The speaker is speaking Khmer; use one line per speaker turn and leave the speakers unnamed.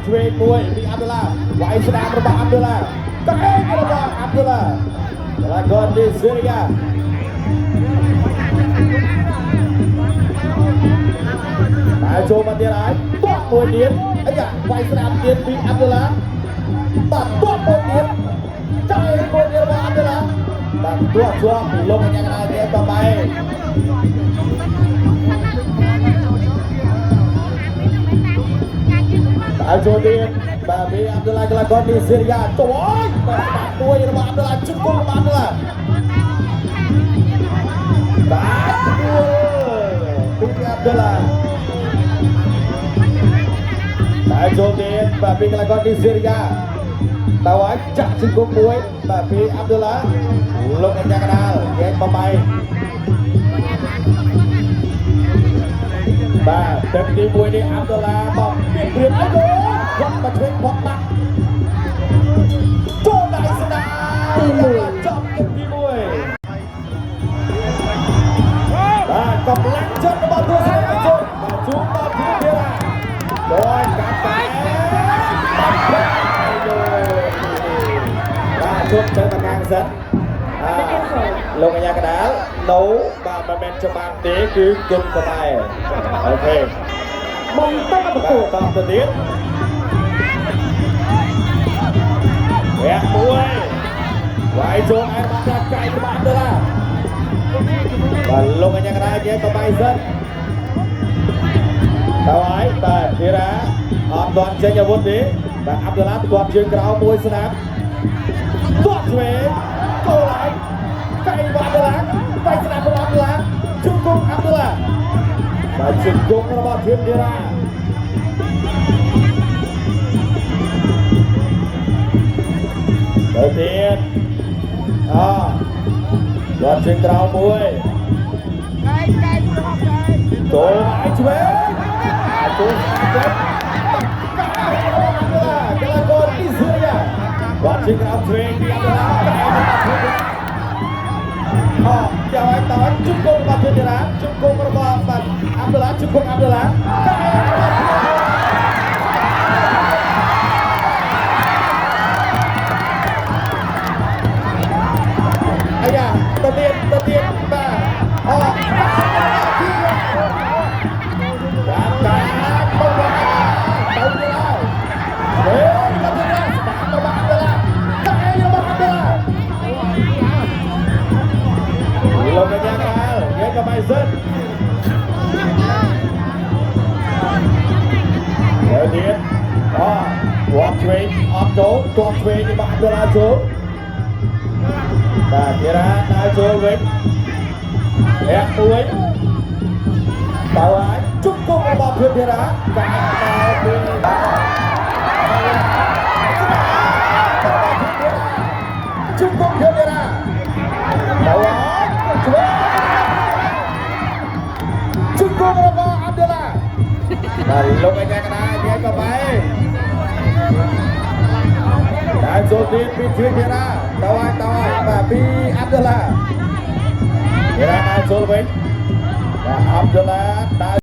ឆ្វេងមួយពីអាប់ឌុលឡាវាយស្នាមរបស់អាប់ឌុលឡាកែរបស់អាប់ឌុលឡាកីឡាករនីសេរីយ៉ាតែចូលមកទៀតហើយទាត់មួយទៀតអាយ៉ាវាយស្នាមទៀតពីអាប់ឌុលឡាបាទទាត់មួយទៀតចៃមួយទៀតរបស់អាប់ឌុលឡាបាទទាត់ជាប់លងយ៉ាងណាទៀតតបៃតែចូលទៀតបាទពីអាប់ឌុលឡាកីឡាករនីសេរីយ៉ាចូលហើយបាទមួយរបស់អាប់ឌុលឡាជុំគុំរបស់អាប់ឌុលឡាបាទពីអាប់ឌុលឡាតែចូលទៀតបាទពីកីឡាករនីសេរីយ៉ាតើឲ្យចាក់ជង្គង់មួយបាទពីអាប់ឌុលឡាលោកអាចារ្យកដាលគេបបៃបាទទឹកទី1នេះអាប់ឌុលឡាបងមានព្រៀបអីគាត់មកឆ្វេងផកបាក់ចូលដៃស្ដាទី1ចប់ទឹកទី1បាទកំឡាំងចិត្តរបស់ទូសាជុំបាទជួបដល់ទីទៀតដោយកាត់តែបាទជួបទៅមកខាងសិនលោកអាញាកដាលនៅបាទមិនមែនច្បាស់ទេគឺគុំក្បែរអូខេបងទៅប្រកួតតទៅទៀតវាមួយវាយចូលឯមកចាក់ចៃក្បាលទៅឡាបាទលោកអាញាកដាលនិយាយក្បែរសិនតើហើយបាទធីរ៉ាអត់ទាន់ចេញអាវុធទេបាទអាប់ឌុលឡាគាត់ជើងក្រោមមួយស្នាមគាត់ឆ្វេងចូលហើយកៃអាប់ឌុលឡាបាយស្នាមរបស់អាប់ឌុលឡាជង្គង់អាប់ឌុលឡាបាទជង្គង់របស់ធីរ៉ាទៅទៀតគាត់ជើងក្រោមមួយចូលហើយឆ្វេងចូលទៅកីឡាករនីសេរីយ៉ាគាត់ជើងក្រោមឆ្វេងពីអាប់ឌុលឡាចាំឲ្យតើជង្គង់របស់ធីរ៉ាជង្គង់របស់បាទអាប់ឌុលឡាជង្គង់អាប់ឌុលឡាអាយ៉ាទៅទៀតបាទបាទតែបងទៅទៀតហើយទៅទៀតស្ដាប់របស់អាប់ឌុលឡាតែរបស់អាប់ឌុលឡាលោកអាញាកដាលនិយាយក្បែរសិនទៅទៀតគាត់ឆ្វេងអត់ចូលគាត់ឆ្វេងរបស់អាប់ឌុលឡាចូលបាទធីរ៉ាដើរចូលវិញលាក់មួយតើអាចជុំគុំរបស់ធីរ៉ាកាត់ដល់ពីជុំគុំធីរ៉ាតើអាចឆ្វេងជុំគុំរបស់អាប់ឌុលឡាបាទលោកអាចារ្យកដានិយាយក៏បែរតែចូលទៀតពីធីរ៉ាតើអាចបាទពីអាប់ឌុលឡាធីរ៉ាដើរចូលវិញបាទអាប់ឌុលឡាដើរ